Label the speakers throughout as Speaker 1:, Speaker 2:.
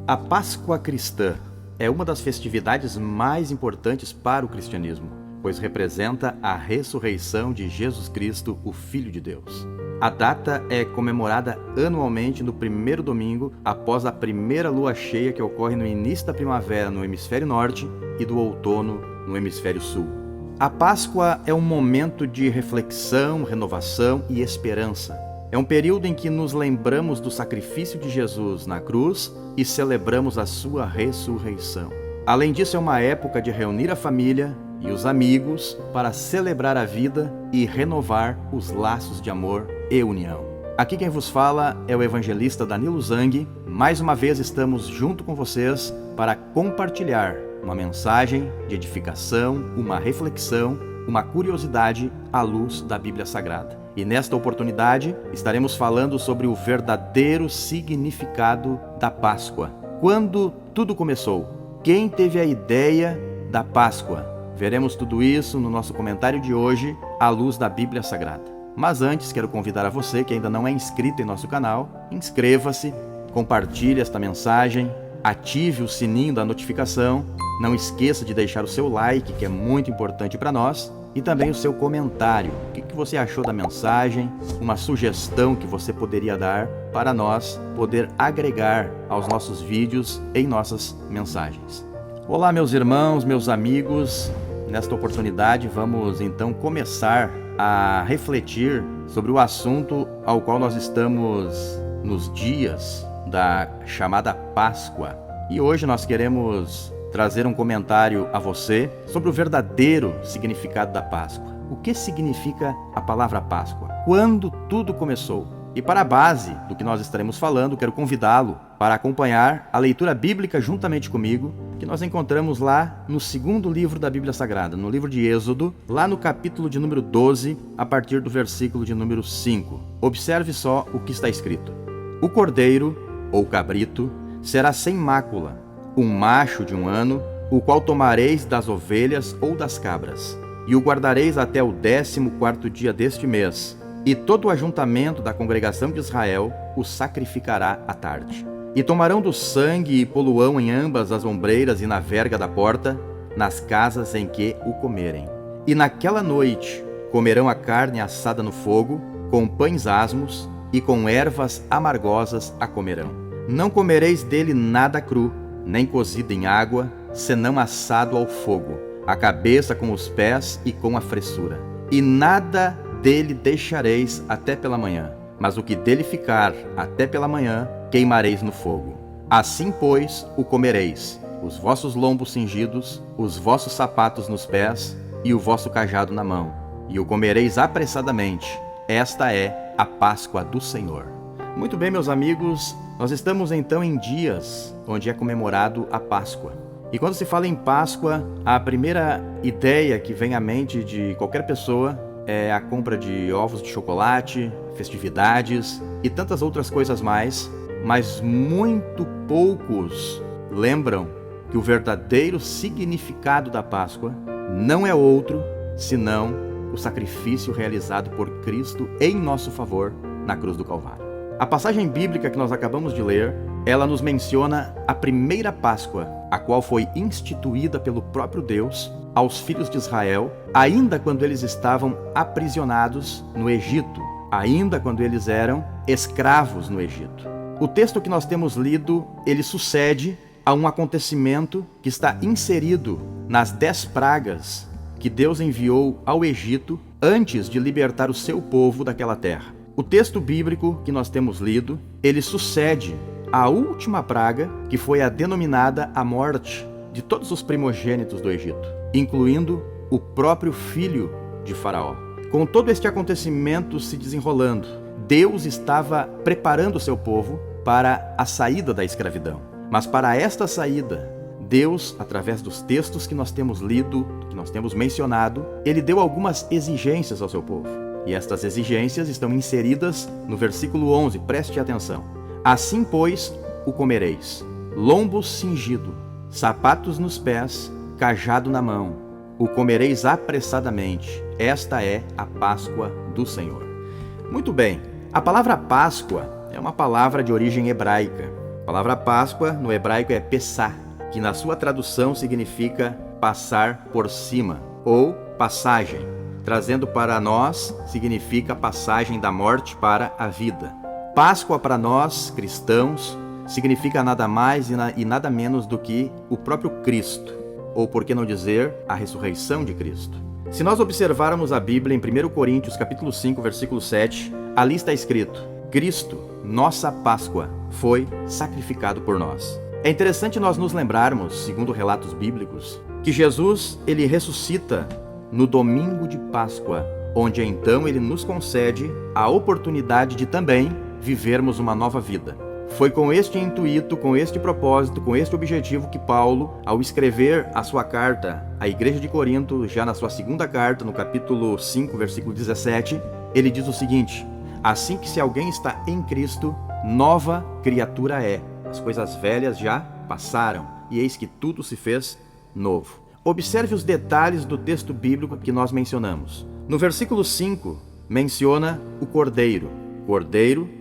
Speaker 1: A Páscoa cristã é uma das festividades mais importantes para o cristianismo, pois representa a ressurreição de Jesus Cristo, o Filho de Deus. A data é comemorada anualmente no primeiro domingo após a primeira lua cheia que ocorre no início da primavera no hemisfério norte e do outono no hemisfério sul. A Páscoa é um momento de reflexão, renovação e esperança. É um período em que nos lembramos do sacrifício de Jesus na cruz e celebramos a sua ressurreição. Além disso, é uma época de reunir a família e os amigos para celebrar a vida e renovar os laços de amor e união. Aqui quem vos fala é o evangelista Danilo Zang. Mais uma vez estamos junto com vocês para compartilhar uma mensagem de edificação, uma reflexão, uma curiosidade à luz da Bíblia Sagrada. E nesta oportunidade estaremos falando sobre o verdadeiro significado da Páscoa. Quando tudo começou? Quem teve a ideia da Páscoa? Veremos tudo isso no nosso comentário de hoje, à luz da Bíblia Sagrada. Mas antes, quero convidar a você que ainda não é inscrito em nosso canal, inscreva-se, compartilhe esta mensagem, ative o sininho da notificação, não esqueça de deixar o seu like, que é muito importante para nós, e também o seu comentário. O que você achou da mensagem? Uma sugestão que você poderia dar para nós poder agregar aos nossos vídeos em nossas mensagens. Olá, meus irmãos, meus amigos. Nesta oportunidade, vamos então começar a refletir sobre o assunto ao qual nós estamos nos dias da chamada Páscoa. E hoje nós queremos trazer um comentário a você sobre o verdadeiro significado da Páscoa. O que significa a palavra Páscoa? Quando tudo começou? E para a base do que nós estaremos falando, quero convidá-lo para acompanhar a leitura bíblica juntamente comigo, que nós encontramos lá no segundo livro da Bíblia Sagrada, no livro de Êxodo, lá no capítulo de número 12, a partir do versículo de número 5. Observe só o que está escrito. O cordeiro, ou cabrito, será sem mácula, um macho de 1 ano, o qual tomareis das ovelhas ou das cabras, e o guardareis até o 14º dia deste mês, e todo o ajuntamento da congregação de Israel o sacrificará à tarde. E tomarão do sangue e poluão em ambas as ombreiras e na verga da porta, nas casas em que o comerem. E naquela noite comerão a carne assada no fogo, com pães asmos, e com ervas amargosas a comerão. Não comereis dele nada cru, nem cozido em água, senão assado ao fogo, a cabeça com os pés e com a fressura. E nada dele deixareis até pela manhã, mas o que dele ficar até pela manhã, queimareis no fogo. Assim, pois, o comereis, os vossos lombos cingidos, os vossos sapatos nos pés e o vosso cajado na mão, e o comereis apressadamente. Esta é a Páscoa do Senhor. Muito bem, meus amigos, nós estamos então em dias onde é comemorado a Páscoa. E quando se fala em Páscoa, a primeira ideia que vem à mente de qualquer pessoa é a compra de ovos de chocolate, festividades e tantas outras coisas mais, mas muito poucos lembram que o verdadeiro significado da Páscoa não é outro senão o sacrifício realizado por Cristo em nosso favor na cruz do Calvário. A passagem bíblica que nós acabamos de ler, ela nos menciona a primeira Páscoa, a qual foi instituída pelo próprio Deus aos filhos de Israel, ainda quando eles estavam aprisionados no Egito, ainda quando eles eram escravos no Egito. O texto que nós temos lido, ele sucede a um acontecimento que está inserido nas 10 pragas que Deus enviou ao Egito antes de libertar o seu povo daquela terra. O texto bíblico que nós temos lido, ele sucede à última praga, que foi a denominada a morte de todos os primogênitos do Egito, incluindo o próprio filho de Faraó. Com todo este acontecimento se desenrolando, Deus estava preparando o seu povo para a saída da escravidão. Mas para esta saída, Deus, através dos textos que nós temos lido, que nós temos mencionado, ele deu algumas exigências ao seu povo. E estas exigências estão inseridas no versículo 11, preste atenção. Assim, pois, o comereis, lombos cingido, sapatos nos pés, cajado na mão. O comereis apressadamente. Esta é a Páscoa do Senhor. Muito bem, a palavra Páscoa é uma palavra de origem hebraica, A palavra Páscoa no hebraico é Pessah, que na sua tradução significa passar por cima ou passagem. Trazendo para nós, significa passagem da morte para a vida. Páscoa para nós, cristãos, significa nada mais e nada menos do que o próprio Cristo, ou por que não dizer, a ressurreição de Cristo. Se nós observarmos a Bíblia em 1 Coríntios capítulo 5, versículo 7, ali está escrito: Cristo, nossa Páscoa, foi sacrificado por nós. É interessante nós nos lembrarmos, segundo relatos bíblicos, que Jesus, ele ressuscita no domingo de Páscoa, onde então ele nos concede a oportunidade de também vivermos uma nova vida. Foi com este intuito, com este propósito, com este objetivo que Paulo, ao escrever a sua carta à igreja de Corinto, já na sua segunda carta, no capítulo 5, versículo 17, ele diz o seguinte: assim que se alguém está em Cristo, nova criatura é. As coisas velhas já passaram, e eis que tudo se fez novo. Observe os detalhes do texto bíblico que nós mencionamos. No versículo 5, menciona o cordeiro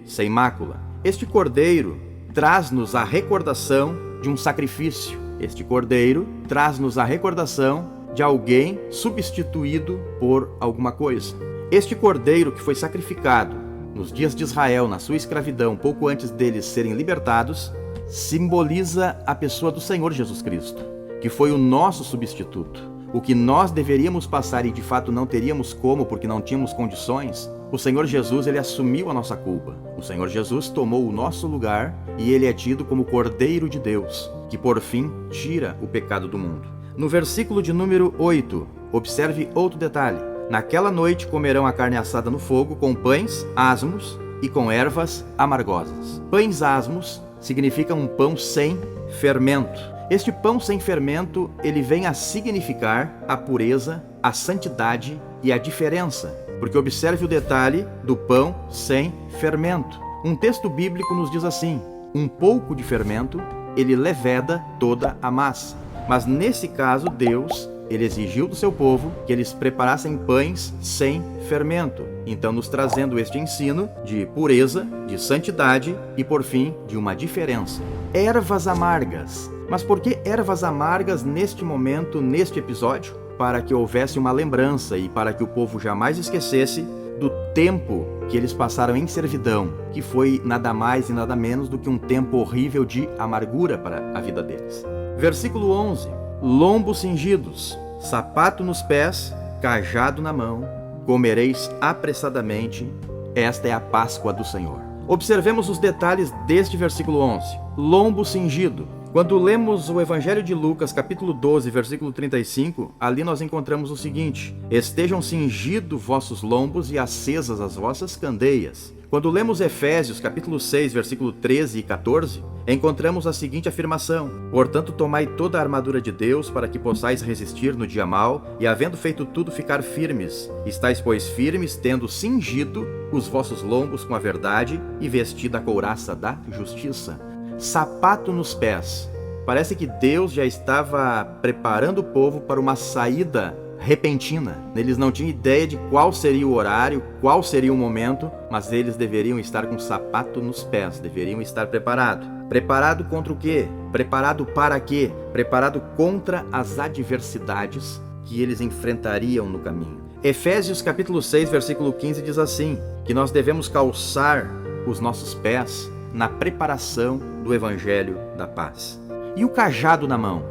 Speaker 1: sem mácula. Este cordeiro traz-nos a recordação de um sacrifício. Este cordeiro traz-nos a recordação de alguém substituído por alguma coisa. Este cordeiro que foi sacrificado nos dias de Israel, na sua escravidão, pouco antes deles serem libertados, simboliza a pessoa do Senhor Jesus Cristo, que foi o nosso substituto. O que nós deveríamos passar e de fato não teríamos como, porque não tínhamos condições, o Senhor Jesus, ele assumiu a nossa culpa. O Senhor Jesus tomou o nosso lugar e ele é tido como Cordeiro de Deus, que por fim tira o pecado do mundo. No versículo de número 8, observe outro detalhe. Naquela noite comerão a carne assada no fogo com pães asmos e com ervas amargosas. Pães asmos significa um pão sem fermento. Este pão sem fermento, ele vem a significar a pureza, a santidade e a diferença. Porque observe o detalhe do pão sem fermento. Um texto bíblico nos diz assim: um pouco de fermento, ele leveda toda a massa. Mas nesse caso, Deus, ele exigiu do seu povo que eles preparassem pães sem fermento. Então, nos trazendo este ensino de pureza, de santidade e, por fim, de uma diferença. Ervas amargas. Mas por que ervas amargas neste momento, neste episódio? Para que houvesse uma lembrança e para que o povo jamais esquecesse do tempo que eles passaram em servidão, que foi nada mais e nada menos do que um tempo horrível de amargura para a vida deles. Versículo 11. Lombos cingidos, sapato nos pés, cajado na mão, comereis apressadamente, esta é a Páscoa do Senhor. Observemos os detalhes deste versículo 11. Lombo cingido. Quando lemos o Evangelho de Lucas, capítulo 12, versículo 35, ali nós encontramos o seguinte: estejam cingidos vossos lombos e acesas as vossas candeias. Quando lemos Efésios, capítulo 6, versículo 13 e 14, encontramos a seguinte afirmação: portanto, tomai toda a armadura de Deus para que possais resistir no dia mau e, havendo feito tudo, ficar firmes. Estais, pois, firmes, tendo cingido os vossos lombos com a verdade e vestida a couraça da justiça. Sapato nos pés. Parece que Deus já estava preparando o povo para uma saída repentina. Eles não tinham ideia de qual seria o horário, qual seria o momento, mas eles deveriam estar com sapato nos pés, deveriam estar preparados. Preparado contra o quê? Preparado para quê? Preparado contra as adversidades que eles enfrentariam no caminho. Efésios capítulo 6, versículo 15 diz assim, que nós devemos calçar os nossos pés na preparação do Evangelho da Paz. E o cajado na mão?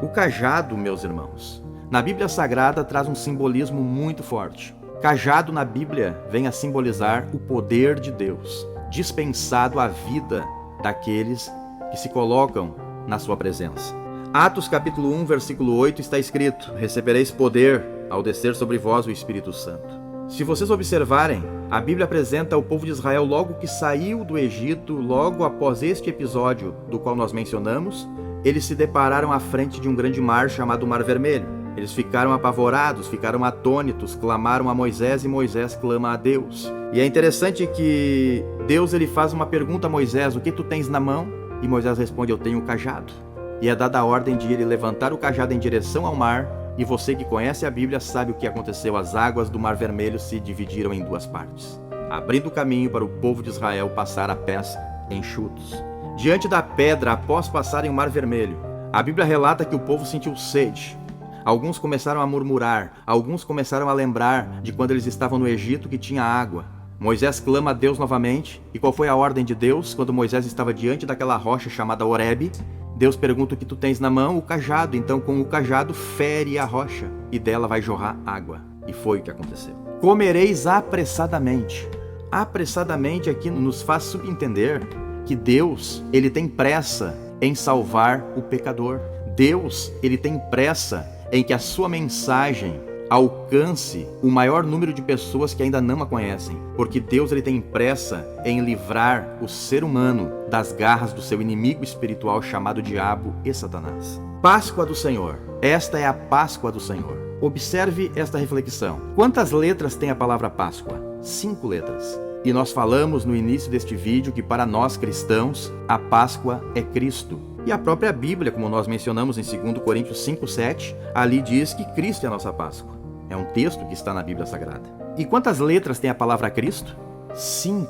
Speaker 1: O cajado, meus irmãos, na Bíblia Sagrada traz um simbolismo muito forte. Cajado na Bíblia vem a simbolizar o poder de Deus, dispensado à vida daqueles que se colocam na sua presença. Atos capítulo 1, versículo 8 está escrito: recebereis poder ao descer sobre vós o Espírito Santo. Se vocês observarem, a Bíblia apresenta o povo de Israel logo que saiu do Egito, logo após este episódio do qual nós mencionamos, eles se depararam à frente de um grande mar chamado Mar Vermelho. Eles ficaram apavorados, ficaram atônitos, clamaram a Moisés e Moisés clama a Deus. E é interessante que Deus ele faz uma pergunta a Moisés: o que tu tens na mão? E Moisés responde: eu tenho o cajado. E é dada a ordem de ele levantar o cajado em direção ao mar. E você que conhece a Bíblia sabe o que aconteceu. As águas do Mar Vermelho se dividiram em duas partes, abrindo o caminho para o povo de Israel passar a pés enxutos. diante da pedra após passarem o Mar Vermelho. A Bíblia relata que o povo sentiu sede. Alguns começaram a murmurar, alguns começaram a lembrar de quando eles estavam no Egito que tinha água. Moisés clama a Deus novamente. E qual foi a ordem de Deus quando Moisés estava diante daquela rocha chamada Horebe? Deus pergunta: o que tu tens na mão? O cajado. Então com o cajado fere a rocha e dela vai jorrar água. E foi o que aconteceu. Comereis apressadamente. Apressadamente aqui nos faz subentender que Deus, ele tem pressa em salvar o pecador. Deus, ele tem pressa em que a sua mensagem alcance o maior número de pessoas que ainda não a conhecem. Porque Deus, ele tem pressa em livrar o ser humano das garras do seu inimigo espiritual chamado Diabo e Satanás. Páscoa do Senhor. Esta é a Páscoa do Senhor. Observe esta reflexão. Quantas letras tem a palavra Páscoa? 5 letras. E nós falamos no início deste vídeo que para nós cristãos, a Páscoa é Cristo. E a própria Bíblia, como nós mencionamos em 2 Coríntios 5:7, ali diz que Cristo é a nossa Páscoa. É um texto que está na Bíblia Sagrada. E quantas letras tem a palavra Cristo? 5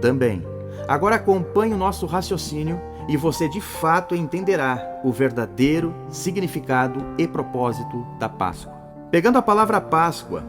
Speaker 1: também. Agora acompanhe o nosso raciocínio e você de fato entenderá o verdadeiro significado e propósito da Páscoa. Pegando a palavra Páscoa,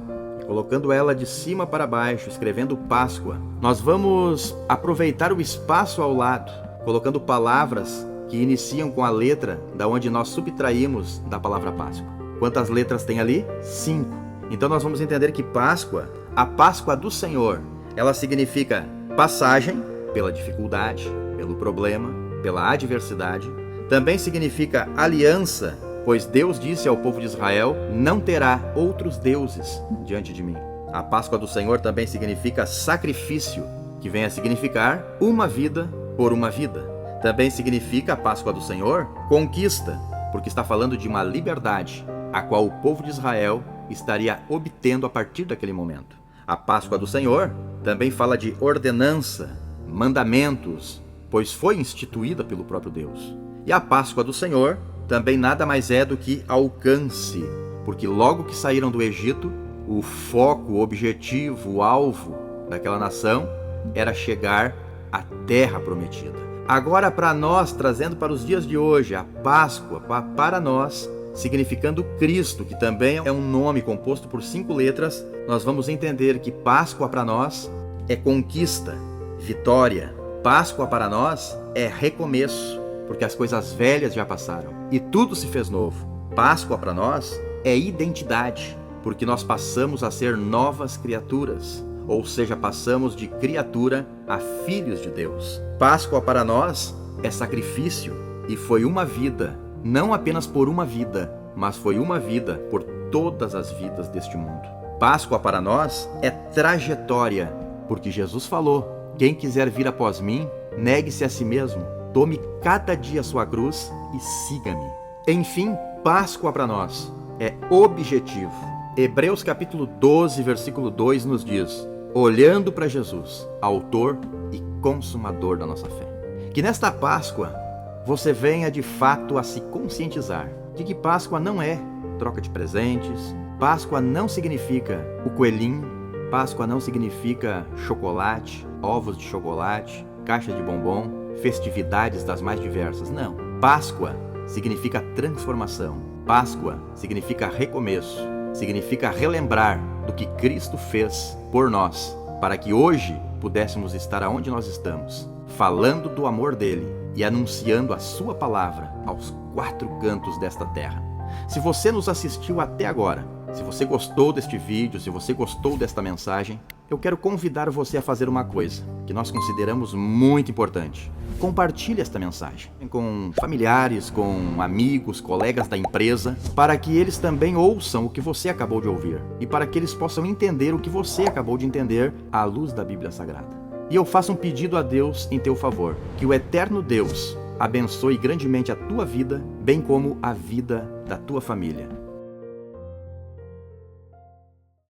Speaker 1: colocando ela de cima para baixo, escrevendo Páscoa, nós vamos aproveitar o espaço ao lado, colocando palavras que iniciam com a letra da onde nós subtraímos da palavra Páscoa. Quantas letras tem ali? 5. Então nós vamos entender que Páscoa, a Páscoa do Senhor, ela significa passagem pela dificuldade, pelo problema, pela adversidade. Também significa aliança, pois Deus disse ao povo de Israel: não terá outros deuses diante de mim. A Páscoa do Senhor também significa sacrifício, que vem a significar uma vida por uma vida. Também significa a Páscoa do Senhor conquista, porque está falando de uma liberdade, a qual o povo de Israel estaria obtendo a partir daquele momento. A Páscoa do Senhor também fala de ordenança, mandamentos, pois foi instituída pelo próprio Deus. E a Páscoa do Senhor também nada mais é do que alcance, porque logo que saíram do Egito, o foco, o objetivo, o alvo daquela nação era chegar à terra prometida. Agora para nós, trazendo para os dias de hoje, a Páscoa para nós, significando Cristo, que também é um nome composto por 5 letras, nós vamos entender que Páscoa para nós é conquista, vitória. Páscoa para nós é recomeço, porque as coisas velhas já passaram e tudo se fez novo. Páscoa para nós é identidade, porque nós passamos a ser novas criaturas, ou seja, passamos de criatura a filhos de Deus. Páscoa para nós é sacrifício, e foi uma vida, não apenas por uma vida, mas foi uma vida por todas as vidas deste mundo. Páscoa para nós é trajetória, porque Jesus falou: quem quiser vir após mim, negue-se a si mesmo, tome cada dia a sua cruz e siga-me. Enfim, Páscoa para nós é objetivo. Hebreus capítulo 12, versículo 2 nos diz: olhando para Jesus, autor e consumador da nossa fé. Que nesta Páscoa você venha de fato a se conscientizar de que Páscoa não é troca de presentes, Páscoa não significa o coelhinho, Páscoa não significa chocolate, ovos de chocolate, caixa de bombom, festividades das mais diversas. Não. Páscoa significa transformação. Páscoa significa recomeço. Significa relembrar do que Cristo fez por nós, para que hoje pudéssemos estar aonde nós estamos, falando do amor dele e anunciando a sua palavra aos 4 cantos desta terra. Se você nos assistiu até agora, se você gostou deste vídeo, se você gostou desta mensagem, eu quero convidar você a fazer uma coisa que nós consideramos muito importante. Compartilhe esta mensagem com familiares, com amigos, colegas da empresa, para que eles também ouçam o que você acabou de ouvir e para que eles possam entender o que você acabou de entender à luz da Bíblia Sagrada. E eu faço um pedido a Deus em teu favor, que o eterno Deus abençoe grandemente a tua vida, bem como a vida da tua família.